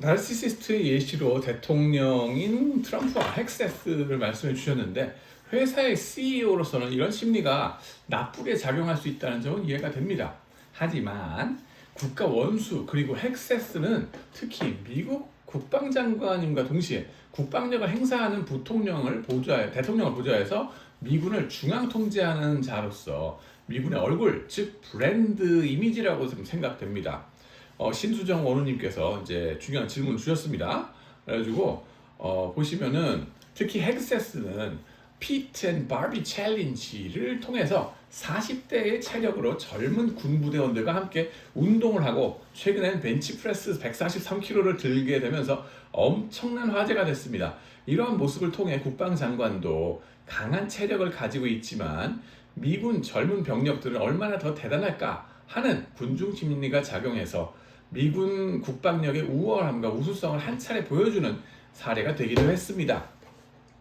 나르시시스트의 예시로 대통령인 트럼프와 헥세스를 말씀해 주셨는데 회사의 CEO로서는 이런 심리가 나쁘게 작용할 수 있다는 점은 이해가 됩니다. 하지만 국가 원수 그리고 헥세스는 특히 미국 국방장관님과 동시에 국방력을 행사하는 대통령을 보좌해서 미군을 중앙 통제하는 자로서 미군의 얼굴, 즉 브랜드 이미지라고 좀 생각됩니다. 신수정 원우님께서 이제 중요한 질문을 주셨습니다. 그래가지고 보시면은 특히 헥세스는 피트 앤 바비 챌린지를 통해서 40대의 체력으로 젊은 군부대원들과 함께 운동을 하고 최근엔 벤치프레스 143kg를 들게 되면서 엄청난 화제가 됐습니다. 이러한 모습을 통해 국방장관도 강한 체력을 가지고 있지만 미군 젊은 병력들은 얼마나 더 대단할까 하는 군중 심리가 작용해서 미군 국방력의 우월함과 우수성을 한 차례 보여주는 사례가 되기도 했습니다.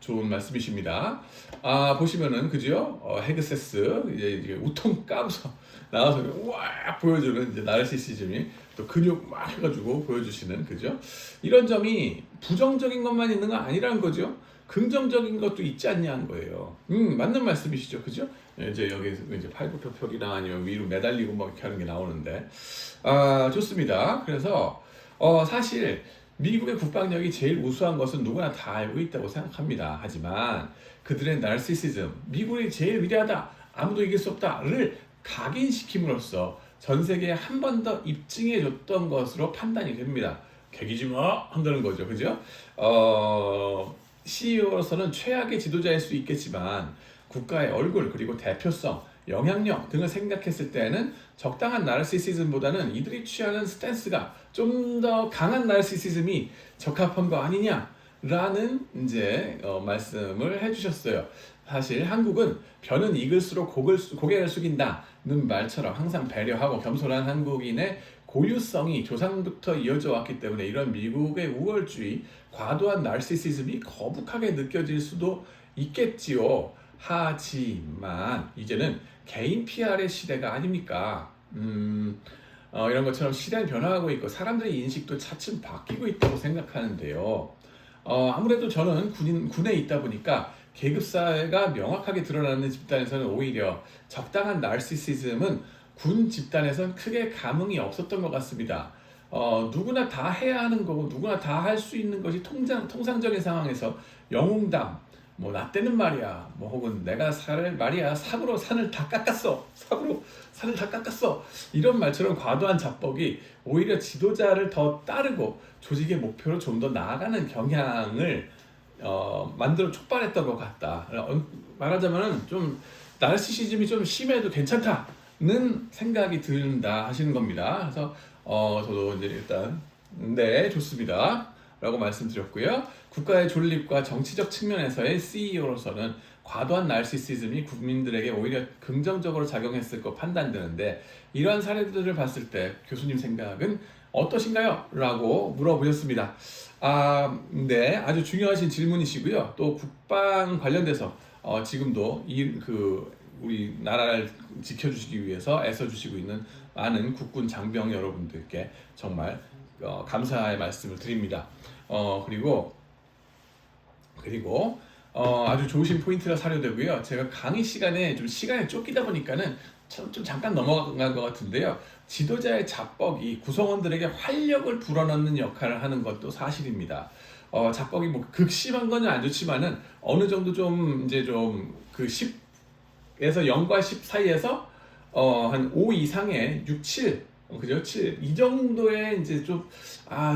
좋은 말씀이십니다. 보시면은 그죠? 헤그세스 이제 우통 까면서 나와서 와 보여주는 이제 나르시시즘이 또 근육 막 해가지고 보여주시는 그죠? 이런 점이 부정적인 것만 있는 건 아니라는 거죠. 긍정적인 것도 있지 않냐는 거예요. 맞는 말씀이시죠, 그죠? 이제 여기서 이제 팔굽혀펴기나 아니면 위로 매달리고 뭐 이렇게 하는 게 나오는데, 좋습니다. 그래서 사실 미국의 국방력이 제일 우수한 것은 누구나 다 알고 있다고 생각합니다. 하지만 그들의 나르시시즘, 미국이 제일 위대하다, 아무도 이길 수 없다를 각인시킴으로써 전 세계에 한 번 더 입증해줬던 것으로 판단이 됩니다. 개기지 마 한다는 거죠, 그죠? CEO로서는 최악의 지도자일 수 있겠지만 국가의 얼굴 그리고 대표성, 영향력 등을 생각했을 때는 적당한 나르시시즘보다는 이들이 취하는 스탠스가 좀 더 강한 나르시시즘이 적합한 거 아니냐라는 이제 말씀을 해주셨어요. 사실 한국은 벼는 익을수록 고개를 숙인다는 말처럼 항상 배려하고 겸손한 한국인의 고유성이 조상부터 이어져 왔기 때문에 이런 미국의 우월주의, 과도한 나르시시즘이 거북하게 느껴질 수도 있겠지요. 하지만 이제는 개인 PR의 시대가 아닙니까? 이런 것처럼 시대는 변화하고 있고 사람들의 인식도 차츰 바뀌고 있다고 생각하는데요. 아무래도 저는 군에 있다 보니까 계급사회가 명확하게 드러나는 집단에서는 오히려 적당한 나르시시즘은 군 집단에선 크게 감흥이 없었던 것 같습니다. 누구나 다 해야 하는 거고 누구나 다 할 수 있는 것이 통상적인 상황에서 영웅담, 뭐 나 때는 말이야, 뭐 혹은 내가 말이야 삭으로 산을 다 깎았어, 삭으로 산을 다 깎았어, 이런 말처럼 과도한 자뻑이 오히려 지도자를 더 따르고 조직의 목표로 좀 더 나아가는 경향을 만들어 촉발했던 것 같다. 말하자면은 좀 나르시시즘이 좀 심해도 괜찮다는 생각이 든다 하시는 겁니다. 그래서 저도 이제 일단 네 좋습니다 라고 말씀드렸고요. 국가의 존립과 정치적 측면에서의 CEO로서는 과도한 나르시시즘이 국민들에게 오히려 긍정적으로 작용했을 것 판단되는데 이러한 사례들을 봤을 때 교수님 생각은 어떠신가요? 라고 물어보셨습니다. 네, 아주 중요하신 질문이시고요. 또 국방 관련돼서 지금도 우리 나라를 지켜주시기 위해서 애써주시고 있는 많은 국군 장병 여러분들께 정말 감사의 말씀을 드립니다. 그리고 아주 좋으신 포인트가 사료되고요. 제가 강의 시간에 좀 시간에 쫓기다 보니까는 좀 잠깐 넘어간 것 같은데요. 지도자의 자뻑이 구성원들에게 활력을 불어넣는 역할을 하는 것도 사실입니다. 자뻑이 뭐 극심한 건 안 좋지만은 어느 정도 좀 이제 좀 그 10에서 0과 10 사이에서 한 5 이상의 6, 7 그죠? 7. 이 정도의 이제 좀,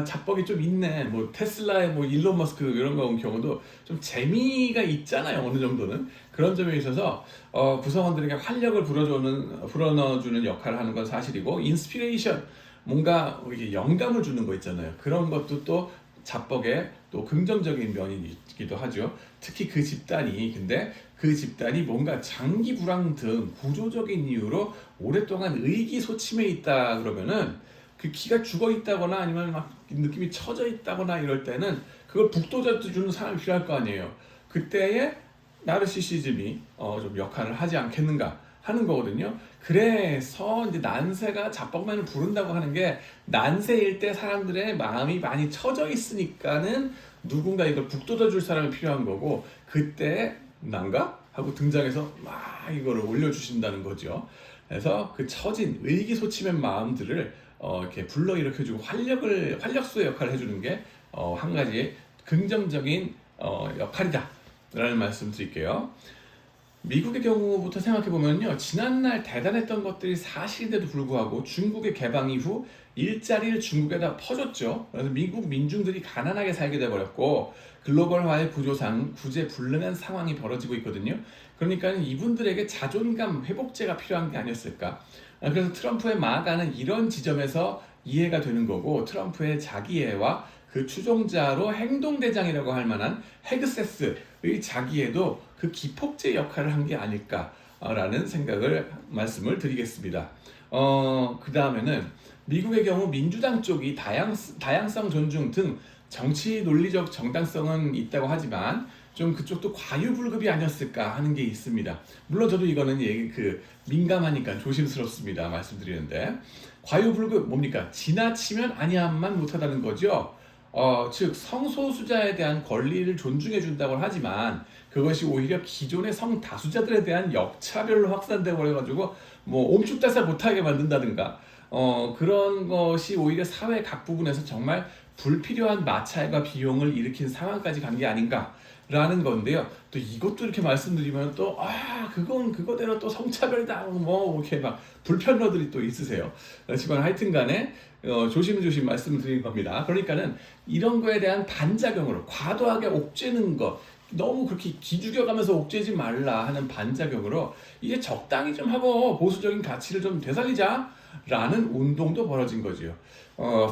자뻑이 좀 있네. 뭐, 테슬라의 뭐, 일론 머스크 이런 경우도 좀 재미가 있잖아요. 어느 정도는. 그런 점에 있어서, 구성원들에게 활력을 불어넣어주는 역할을 하는 건 사실이고, 인스피레이션, 뭔가 이렇게 영감을 주는 거 있잖아요. 그런 것도 또 자뻑의 또 긍정적인 면이기도 하죠. 특히 근데 그 집단이 뭔가 장기 불황 등 구조적인 이유로 오랫동안 의기소침해 있다 그러면은 그 기가 죽어 있다거나 아니면 막 느낌이 처져 있다거나 이럴 때는 그걸 북돋아 주는 사람이 필요할 거 아니에요. 그때에 나르시시즘이 좀 역할을 하지 않겠는가 하는 거거든요. 그래서 이제 난세가 잡범만을 부른다고 하는 게 난세일 때 사람들의 마음이 많이 처져 있으니까는 누군가 이걸 북돋아 줄 사람이 필요한 거고 그때 난가? 하고 등장해서 막 이거를 올려주신다는 거죠. 그래서 그 처진 의기소침한 마음들을 이렇게 불러일으켜주고 활력소의 역할을 해주는 게 한 가지 긍정적인 역할이다 라는 말씀 드릴게요. 미국의 경우부터 생각해 보면요, 지난날 대단했던 것들이 사실인데도 불구하고 중국의 개방 이후 일자리를 중국에다 퍼줬죠. 그래서 미국 민중들이 가난하게 살게 돼버렸고 글로벌화의 구조상 구제불능한 상황이 벌어지고 있거든요. 그러니까 이분들에게 자존감 회복제가 필요한 게 아니었을까. 그래서 트럼프의 마가는 이런 지점에서 이해가 되는 거고, 트럼프의 자기애와 그 추종자로 행동대장이라고 할 만한 헤그세스의 자기애도 그 기폭제 역할을 한 게 아닐까라는 생각을 말씀을 드리겠습니다. 그 다음에는 미국의 경우 민주당 쪽이 다양성 존중 등 정치 논리적 정당성은 있다고 하지만 좀 그쪽도 과유불급이 아니었을까 하는 게 있습니다. 물론 저도 이거는 민감하니까 조심스럽습니다. 말씀드리는데 과유불급 뭡니까? 지나치면 아니함만 못하다는 거죠. 즉 성소수자에 대한 권리를 존중해 준다고 하지만 그것이 오히려 기존의 성다수자들에 대한 역차별로 확산돼 버려가지고 뭐 옴쭉달싹 못하게 만든다든가 그런 것이 오히려 사회 각 부분에서 정말 불필요한 마찰과 비용을 일으킨 상황까지 간 게 아닌가라는 건데요. 또 이것도 이렇게 말씀드리면 또 그건 그거대로 또 성차별이다 뭐 이렇게 막 불편러들이 또 있으세요. 하지만 하여튼간에 조심조심 말씀드리는 겁니다. 그러니까는 이런 거에 대한 반작용으로 과도하게 옥죄는 것, 너무 그렇게 기죽여가면서 옥죄지 말라 하는 반작용으로 이제 적당히 좀 하고 보수적인 가치를 좀 되살리자 라는 운동도 벌어진 거죠.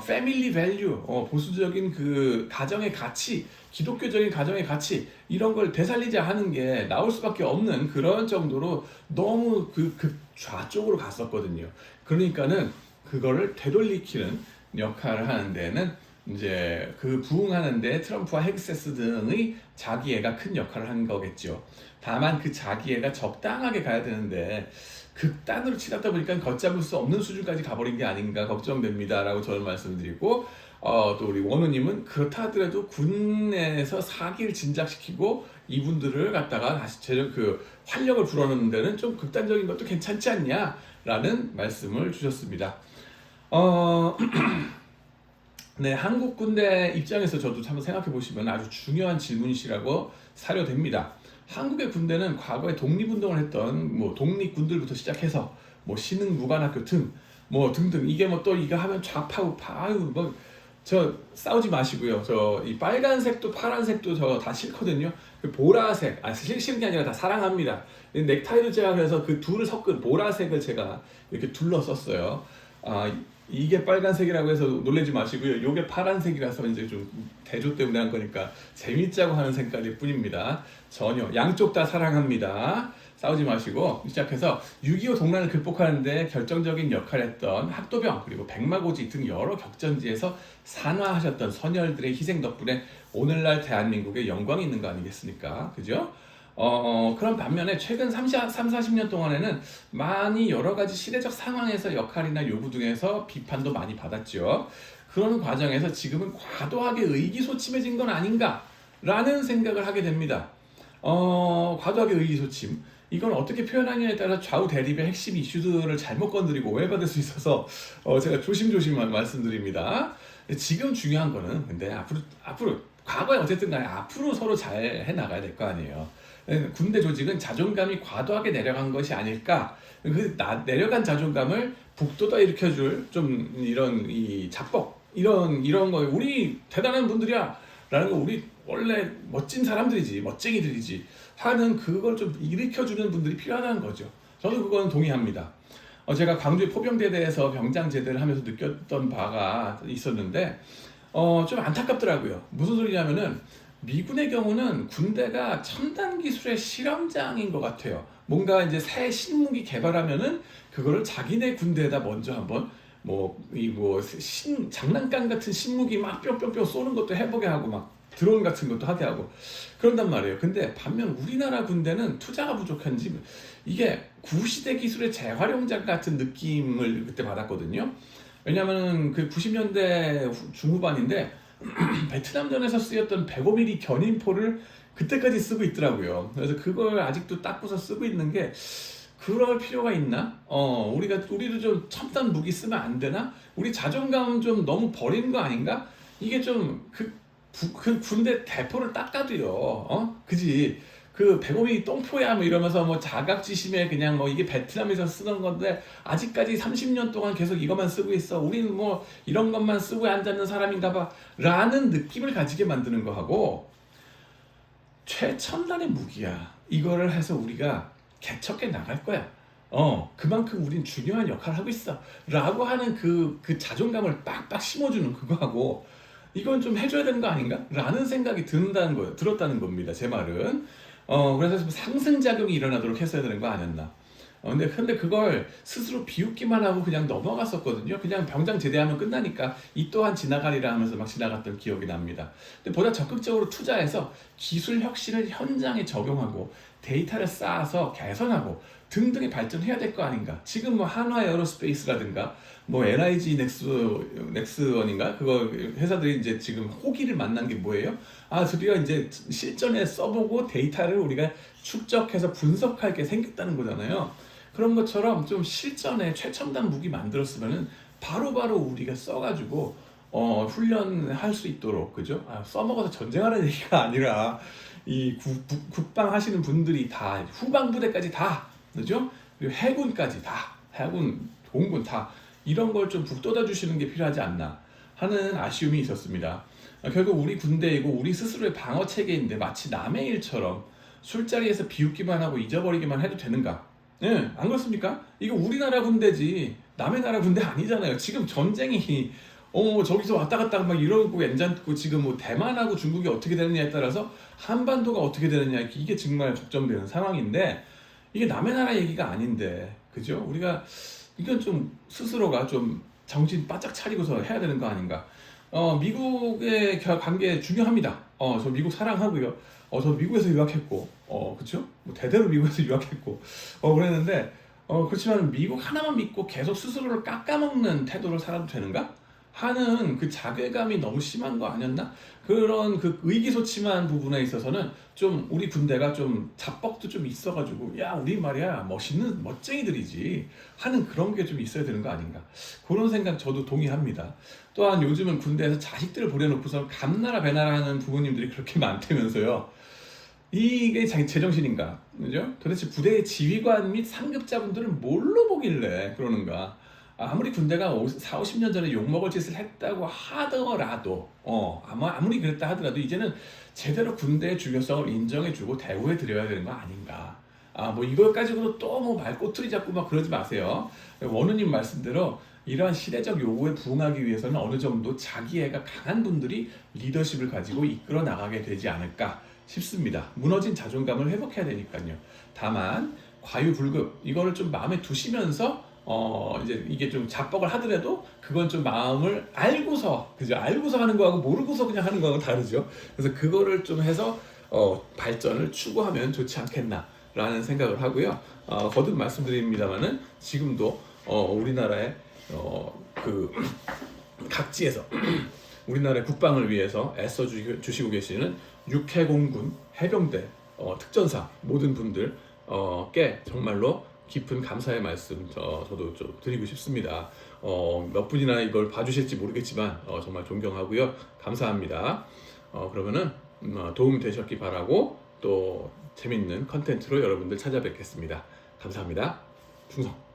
패밀리 밸류, 보수적인 그 가정의 가치, 기독교적인 가정의 가치 이런 걸 되살리자 하는 게 나올 수밖에 없는 그런 정도로 너무 그 극좌쪽으로 갔었거든요. 그러니까는 그거를 되돌리키는 역할을 하는 데는 이제 그 부응하는 데 트럼프와 헤그세스 등의 자기애가 큰 역할을 한 거겠죠. 다만 그 자기애가 적당하게 가야 되는데 극단으로 치닫다 보니까 걷잡을 수 없는 수준까지 가버린 게 아닌가 걱정됩니다 라고 저는 말씀드리고, 또 우리 원우님은 그렇다 하더라도 군내에서 사기를 진작시키고 이분들을 갖다가 다시 그 활력을 불어넣는 데는 좀 극단적인 것도 괜찮지 않냐 라는 말씀을 주셨습니다. 네, 한국 군대 입장에서 저도 한번 생각해 보시면 아주 중요한 질문이시라고 사료됩니다. 한국의 군대는 과거에 독립운동을 했던 뭐 독립군들부터 시작해서 뭐 신흥무관학교 등등 이게 뭐 또 이거 하면 좌파 우파 저 싸우지 마시고요. 저 이 빨간색도 파란색도 저 다 싫거든요. 그 보라색 싫은 게 아니라 다 사랑합니다. 넥타이를 제가 그래서 그 둘을 섞은 보라색을 제가 이렇게 둘러썼어요. 이게 빨간색이라고 해서 놀라지 마시고요. 요게 파란색이라서 이제 좀 대조 때문에 한 거니까 재밌자고 하는 색깔일 뿐입니다. 전혀 양쪽 다 사랑합니다. 싸우지 마시고 시작해서 6.25 동란을 극복하는 데 결정적인 역할을 했던 학도병 그리고 백마고지 등 여러 격전지에서 산화하셨던 선열들의 희생 덕분에 오늘날 대한민국에 영광이 있는 거 아니겠습니까? 그죠? 그런 반면에 최근 40년 동안에는 많이 여러 가지 시대적 상황에서 역할이나 요구 등에서 비판도 많이 받았죠. 그런 과정에서 지금은 과도하게 의기소침해진 건 아닌가 라는 생각을 하게 됩니다. 과도하게 의기소침. 이건 어떻게 표현하느냐에 따라 좌우 대립의 핵심 이슈들을 잘못 건드리고 오해받을 수 있어서 제가 조심조심 말씀드립니다. 지금 중요한 거는 근데 앞으로 과거에 어쨌든 간에 앞으로 서로 잘 해나가야 될 거 아니에요. 군대 조직은 자존감이 과도하게 내려간 것이 아닐까. 그 내려간 자존감을 북돋아 일으켜줄 좀 이런 이 자뻑 이런 거 우리 대단한 분들이야 라는 거 우리 원래 멋진 사람들이지 멋쟁이들이지 하는 그걸 좀 일으켜주는 분들이 필요하다는 거죠. 저도 그건 동의합니다. 제가 광주의 포병대대에서 병장 제대를 하면서 느꼈던 바가 있었는데 좀 안타깝더라고요. 무슨 소리냐면은 미군의 경우는 군대가 첨단 기술의 실험장인 것 같아요. 뭔가 이제 새 신무기 개발하면은 그거를 자기네 군대에다 먼저 한번 장난감 같은 신무기 막 뿅뿅뿅 쏘는 것도 해보게 하고 막 드론 같은 것도 하게 하고 그런단 말이에요. 근데 반면 우리나라 군대는 투자가 부족한지 이게 구시대 기술의 재활용작 같은 느낌을 그때 받았거든요. 왜냐하면 그 90년대 중후반인데 베트남전에서 쓰였던 105mm 견인포를 그때까지 쓰고 있더라고요. 그래서 그걸 아직도 닦고서 쓰고 있는 게 그럴 필요가 있나? 우리도 좀 첨단 무기 쓰면 안 되나? 우리 자존감 좀 너무 버리는 거 아닌가? 이게 좀 그 군대 대포를 닦아도요. 그지? 그 105mm 똥포야 뭐 이러면서 뭐 자각지심에 그냥 뭐 이게 베트남에서 쓰던 건데 아직까지 30년 동안 계속 이것만 쓰고 있어. 우리는 뭐 이런 것만 쓰고 앉아있는 사람인가 봐. 라는 느낌을 가지게 만드는 거하고 최첨단의 무기야. 이거를 해서 우리가 개척해 나갈 거야. 그만큼 우린 중요한 역할을 하고 있어. 라고 하는 그 자존감을 빡빡 심어주는 그거하고 이건 좀 해줘야 되는 거 아닌가? 라는 생각이 들었다는 겁니다. 제 말은. 그래서 상승작용이 일어나도록 했어야 되는 거 아니었나. 근데 그걸 스스로 비웃기만 하고 그냥 넘어갔었거든요. 그냥 병장 제대하면 끝나니까 이 또한 지나가리라 하면서 막 지나갔던 기억이 납니다. 근데 보다 적극적으로 투자해서 기술 혁신을 현장에 적용하고 데이터를 쌓아서 개선하고 등등의 발전해야 될 거 아닌가. 지금 뭐 한화 에어로스페이스라든가 뭐 LIG 넥스원인가 그거 회사들이 이제 지금 호기를 만난 게 뭐예요? 드디어 이제 실전에 써보고 데이터를 우리가 축적해서 분석할 게 생겼다는 거잖아요. 그런 것처럼 좀 실전에 최첨단 무기 만들었으면은 바로바로 우리가 써가지고 훈련할 수 있도록, 그죠? 써먹어서 전쟁하는 얘기가 아니라 이 국방 하시는 분들이 다 후방부대까지 다, 그죠? 그리고 해군까지 다, 해군, 공군 다 이런 걸 좀 북돋아 주시는 게 필요하지 않나 하는 아쉬움이 있었습니다. 결국 우리 군대이고 우리 스스로의 방어 체계인데 마치 남의 일처럼 술자리에서 비웃기만 하고 잊어버리기만 해도 되는가? 예, 안 그렇습니까? 이거 우리나라 군대지 남의 나라 군대 아니잖아요. 지금 전쟁이 저기서 왔다 갔다 막 이러고 괜찮고 지금 뭐 대만하고 중국이 어떻게 되느냐에 따라서 한반도가 어떻게 되느냐 이게 정말 걱정되는 상황인데 이게 남의 나라 얘기가 아닌데, 그죠? 우리가 이건 좀 스스로가 좀 정신 바짝 차리고서 해야 되는 거 아닌가? 미국의 관계 중요합니다. 저 미국 사랑하고요. 저 미국에서 유학했고, 그쵸? 뭐 대대로 미국에서 유학했고, 그랬는데, 그렇지만 미국 하나만 믿고 계속 스스로를 깎아먹는 태도를 살아도 되는가? 하는 그 자괴감이 너무 심한 거 아니었나? 그런 그 의기소침한 부분에 있어서는 좀 우리 군대가 좀 자뻑도 좀 있어가지고 야 우리 말이야 멋있는 멋쟁이들이지 하는 그런 게 좀 있어야 되는 거 아닌가, 그런 생각 저도 동의합니다. 또한 요즘은 군대에서 자식들을 보내놓고서 감나라 배나라 하는 부모님들이 그렇게 많다면서요. 이게 제정신인가, 그죠? 도대체 부대의 지휘관 및 상급자분들은 뭘로 보길래 그러는가? 아무리 군대가 4, 50년 전에 욕먹을 짓을 했다고 하더라도 아무리 그랬다 하더라도 이제는 제대로 군대의 중요성을 인정해주고 대우해드려야 되는 거 아닌가. 뭐 이걸 가지고도 또 뭐 말꼬투리 잡고 막 그러지 마세요. 원우님 말씀대로 이러한 시대적 요구에 부응하기 위해서는 어느 정도 자기애가 강한 분들이 리더십을 가지고 이끌어 나가게 되지 않을까 싶습니다. 무너진 자존감을 회복해야 되니까요. 다만 과유불급 이거를 좀 마음에 두시면서 이제 이게 좀 자뻑을 하더라도 그건 좀 마음을 알고서, 그죠? 알고서 하는 거하고 모르고서 그냥 하는 거하고 다르죠. 그래서 그거를 좀 해서 발전을 추구하면 좋지 않겠나라는 생각을 하고요. 거듭 말씀드립니다만은 지금도 우리나라의 그 각지에서 우리나라의 국방을 위해서 애써 주시고 계시는 육해공군 해병대 특전사 모든 분들께 정말로 깊은 감사의 말씀 저도 좀 드리고 싶습니다. 몇 분이나 이걸 봐주실지 모르겠지만 정말 존경하고요. 감사합니다. 그러면은 도움 되셨기 바라고 또 재밌는 컨텐츠로 여러분들 찾아뵙겠습니다. 감사합니다. 충성!